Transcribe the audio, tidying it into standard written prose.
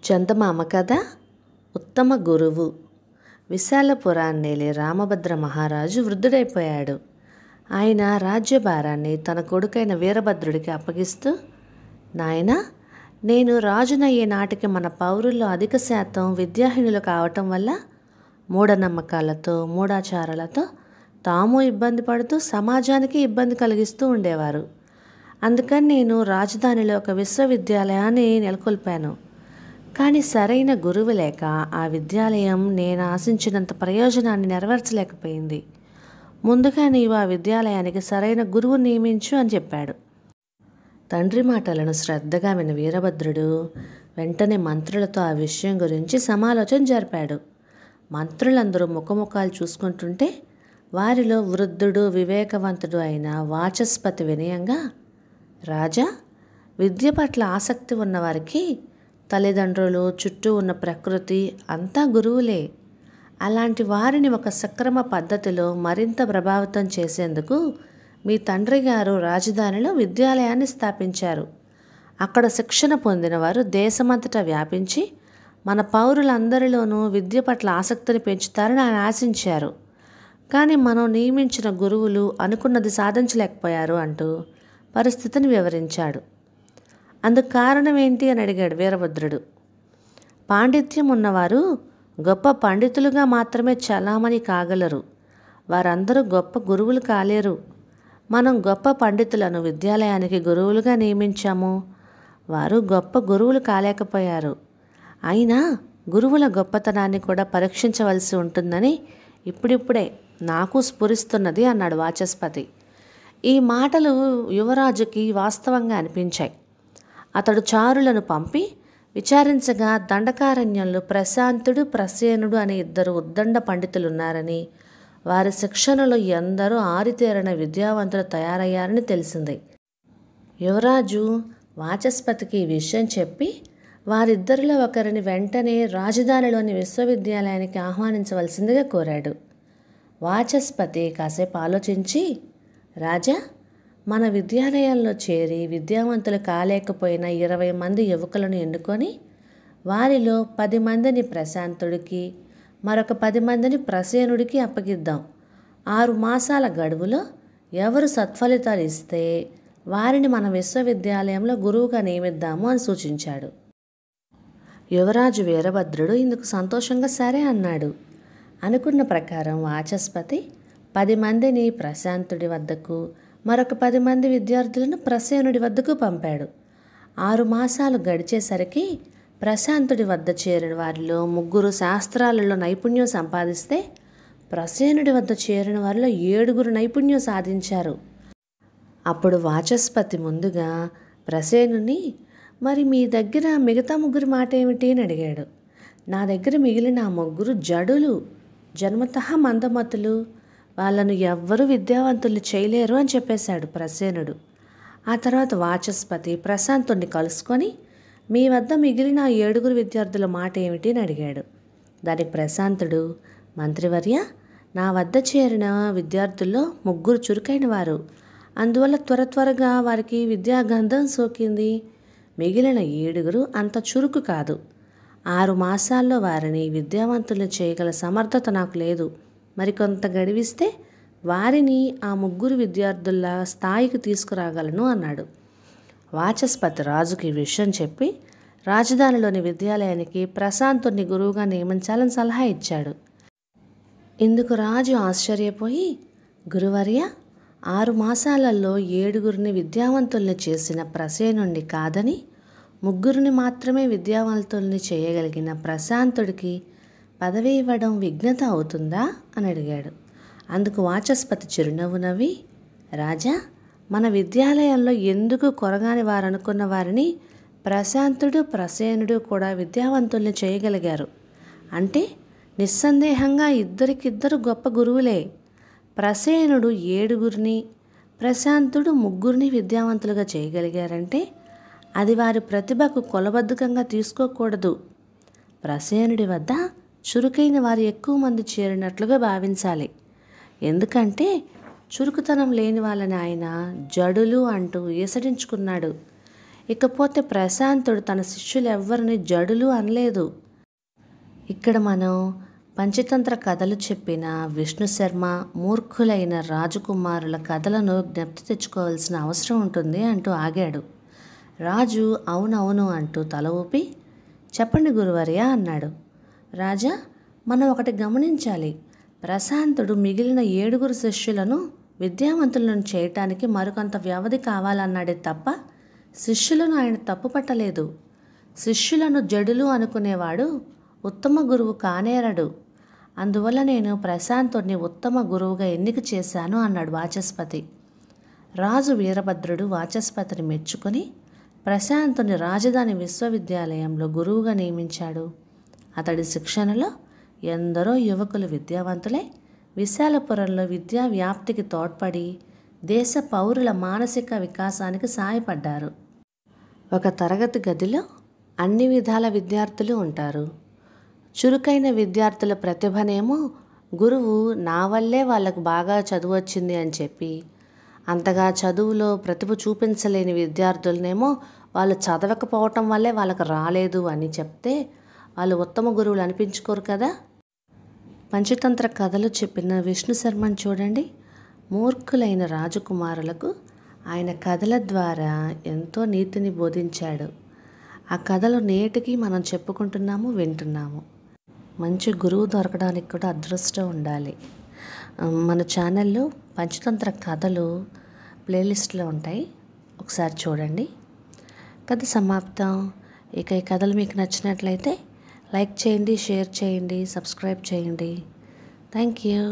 చందమామ కథ ఉత్తమ గురువు. విశాలపురాన్నేలే రామభద్ర మహారాజు వృద్ధుడైపోయాడు. ఆయన రాజ్యభారాన్ని తన కొడుకైన వీరభద్రుడికి అప్పగిస్తూ, నాయనా, నేను రాజునయ్యే నాటికి మన పౌరుల్లో అధిక శాతం విద్యాహీనులు కావటం వల్ల మూఢనమ్మకాలతో మూఢాచారాలతో తాము ఇబ్బంది పడుతూ సమాజానికి ఇబ్బంది కలిగిస్తూ ఉండేవారు. అందుకని నేను రాజధానిలో ఒక విశ్వవిద్యాలయాన్ని నెలకొల్పాను. కానీ సరైన గురువు లేక ఆ విద్యాలయం నేను ఆశించినంత ప్రయోజనాన్ని నెరవేర్చలేకపోయింది. ముందుగా నీవు ఆ విద్యాలయానికి సరైన గురువు నియమించు అని చెప్పాడు. తండ్రి మాటలను శ్రద్ధగా విన్న వీరభద్రుడు వెంటనే మంత్రులతో ఆ విషయం గురించి సమాలోచన జరిపాడు. మంత్రులందరూ ముఖముఖాలు చూసుకుంటుంటే వారిలో వృద్ధుడు వివేకవంతుడు అయిన వాచస్పతి వినయంగా, రాజా, విద్య పట్ల ఆసక్తి ఉన్నవారికి తల్లిదండ్రులు, చుట్టూ ఉన్న ప్రకృతి అంతా గురువులే. అలాంటి వారిని ఒక సక్రమ పద్ధతిలో మరింత ప్రభావితం చేసేందుకు మీ తండ్రి గారు రాజధానిలో విద్యాలయాన్ని స్థాపించారు. అక్కడ శిక్షణ పొందిన వారు దేశమంతటా వ్యాపించి మన పౌరులందరిలోనూ విద్య పట్ల ఆసక్తిని పెంచుతారని ఆయన ఆశించారు. కానీ మనం నియమించిన గురువులు అనుకున్నది సాధించలేకపోయారు అంటూ పరిస్థితిని వివరించాడు. అందుకు కారణం ఏంటి అని అడిగాడు వీరభద్రుడు. పాండిత్యం ఉన్నవారు గొప్ప పండితులుగా మాత్రమే చలామణి కాగలరు. వారందరూ గొప్ప గురువులు కాలేరు. మనం గొప్ప పండితులను విద్యాలయానికి గురువులుగా నియమించాము. వారు గొప్ప గురువులు కాలేకపోయారు. అయినా గురువుల గొప్పతనాన్ని కూడా పరీక్షించవలసి ఉంటుందని ఇప్పుడిప్పుడే నాకు స్ఫురిస్తున్నది అన్నాడు వాచస్పతి. ఈ మాటలు యువరాజుకి వాస్తవంగా అనిపించాయి. అతడు చారులను పంపి విచారించగా దండకారణ్యంలో ప్రశాంతుడు, ప్రసేనుడు అనే ఇద్దరు ఉద్దండ పండితులున్నారని, వారి శిక్షణలో ఎందరో ఆరితేరిన విద్యావంతులు తయారయ్యారని తెలిసింది. యువరాజు వాచస్పతికి ఈ విషయం చెప్పి వారిద్దరిలో ఒకరిని వెంటనే రాజధానిలోని విశ్వవిద్యాలయానికి ఆహ్వానించవలసిందిగా కోరాడు. వాచస్పతి కాసేపు ఆలోచించి, రాజా, మన విద్యాలయంలో చేరి విద్యావంతులు కాలేకపోయిన 20 మంది యువకులను ఎన్నుకొని వారిలో 10 మందిని ప్రశాంతుడికి, మరొక 10 మందిని ప్రసేనుడికి అప్పగిద్దాం. 6 మాసాల గడువులో ఎవరు సత్ఫలితాలు ఇస్తే వారిని మన విశ్వవిద్యాలయంలో గురువుగా నియమిద్దాము అని సూచించాడు. యువరాజు వీరభద్రుడు ఇందుకు సంతోషంగా సరే అన్నాడు. అనుకున్న ప్రకారం వాచస్పతి 10 మందిని ప్రశాంతుడి వద్దకు, మరొక 10 మంది విద్యార్థులను ప్రసేనుడి వద్దకు పంపాడు. 6 మాసాలు గడిచేసరికి ప్రశాంతుడి వద్ద చేరిన వారిలో 3 శాస్త్రాలలో నైపుణ్యం సంపాదిస్తే ప్రసేనుడి వద్ద చేరిన వారిలో 7 నైపుణ్యం సాధించారు. అప్పుడు వాచస్పతి ముందుగా ప్రసేనుని, మరి మీ దగ్గర మిగతా 3 మాట ఏమిటి అని అడిగాడు. నా దగ్గర మిగిలిన ఆ 3 జడులు, జన్మతః మందమతులు, వాళ్ళను ఎవ్వరూ విద్యావంతులు చేయలేరు అని చెప్పేశాడు ప్రసేనుడు. ఆ తర్వాత వాచస్పతి ప్రశాంతుడిని కలుసుకొని, మీ వద్ద మిగిలిన 7 విద్యార్థుల మాట ఏమిటి అని అడిగాడు. దానికి ప్రశాంతుడు, మంత్రివర్య, నా వద్ద చేరిన విద్యార్థుల్లో 3 చురుకైన వారు, అందువల్ల త్వరగా వారికి విద్యాగంధం సోకింది. మిగిలిన 7 అంత చురుకు కాదు. 6 మాసాల్లో వారిని విద్యావంతులు చేయగల సమర్థత నాకు లేదు. మరికొంత గడివిస్తే వారిని ఆ 3 విద్యార్థుల స్థాయికి తీసుకురాగలను అన్నాడు. వాచస్పతి రాజుకి ఈ విషయం చెప్పి రాజధానిలోని విద్యాలయానికి ప్రశాంతుడిని గురువుగా నియమించాలని సలహా ఇచ్చాడు. ఇందుకు రాజు ఆశ్చర్యపోయి, గురువర్య, 6 మాసాలలో 7 విద్యావంతుల్ని చేసిన ప్రసేనుణ్ణి కాదని 3 మాత్రమే విద్యావంతుల్ని చేయగలిగిన ప్రశాంతుడికి పదవి ఇవ్వడం విఘ్నత అవుతుందా అని అడిగాడు. అందుకు వాచస్పతి చిరునవ్వు నవ్వి, రాజా, మన విద్యాలయంలో ఎందుకు కొరగాని వారనుకున్న వారిని ప్రశాంతుడు, ప్రసేనుడు కూడా విద్యావంతుల్ని చేయగలిగారు. అంటే నిస్సందేహంగా ఇద్దరికిద్దరు గొప్ప గురువులే. ప్రసేనుడు 7, ప్రశాంతుడు 3 విద్యావంతులుగా చేయగలిగారంటే అది వారి ప్రతిభకు కొలబద్ధకంగా తీసుకోకూడదు. ప్రసేనుడి వద్ద చురుకైన వారు ఎక్కువ మంది చేరినట్లుగా భావించాలి. ఎందుకంటే చురుకుతనం లేని వాళ్ళని ఆయన జడులు అంటూ ఈసడించుకున్నాడు. ఇకపోతే ప్రశాంతుడు తన శిష్యులు ఎవ్వరిని జడులు అనలేదు. ఇక్కడ మనం పంచతంత్ర కథలు చెప్పిన విష్ణు శర్మ మూర్ఖులైన రాజకుమారుల కథలను జ్ఞప్తి తెచ్చుకోవాల్సిన అవసరం ఉంటుంది అంటూ ఆగాడు. రాజు అవునవును అంటూ తల ఊపి, చెప్పండి గురువర్య అన్నాడు. రాజా, మనం ఒకటి గమనించాలి. ప్రశాంతుడు మిగిలిన 7 శిష్యులను విద్యావంతులను చేయటానికి మరికొంత వ్యవధి కావాలన్నాడే తప్ప శిష్యులను ఆయన తప్పు పట్టలేదు. శిష్యులను జడులు అనుకునేవాడు ఉత్తమ గురువు కానేరడు. అందువల్ల నేను ప్రశాంతుడిని ఉత్తమ గురువుగా ఎన్నిక చేశాను అన్నాడు వాచస్పతి. రాజు వీరభద్రుడు వాచస్పతిని మెచ్చుకొని ప్రశాంతుని రాజధాని విశ్వవిద్యాలయంలో గురువుగా నియమించాడు. అతడి శిక్షణలో ఎందరో యువకులు విద్యావంతులై విశాలపురంలో విద్యా వ్యాప్తికి తోడ్పడి దేశ పౌరుల మానసిక వికాసానికి సహాయపడ్డారు. ఒక తరగతి గదిలో అన్ని విధాల విద్యార్థులు ఉంటారు. చురుకైన విద్యార్థుల ప్రతిభనేమో గురువు నా వల్లే వాళ్ళకు బాగా చదువు వచ్చింది అని చెప్పి, అంతగా చదువులో ప్రతిభ చూపించలేని విద్యార్థులనేమో వాళ్ళు చదవకపోవటం వల్లే వాళ్ళకు రాలేదు అని చెప్తే వాళ్ళు ఉత్తమ గురువులు అనిపించుకోరు కదా. పంచతంత్ర కథలు చెప్పిన విష్ణు శర్మను చూడండి. మూర్ఖులైన రాజకుమారులకు ఆయన కథల ద్వారా ఎంతో నీతిని బోధించాడు. ఆ కథలు నేటికి మనం చెప్పుకుంటున్నాము, వింటున్నాము. మంచి గురువు దొరకడానికి కూడా అదృష్టం ఉండాలి. మన ఛానల్లో పంచతంత్ర కథలు ప్లేలిస్ట్లో ఉంటాయి, ఒకసారి చూడండి. కథ సమాప్తం. ఇక ఈ కథలు మీకు నచ్చినట్లయితే లైక్ చేయండి, షేర్ చేయండి, సబ్స్క్రైబ్ చేయండి. Thank you.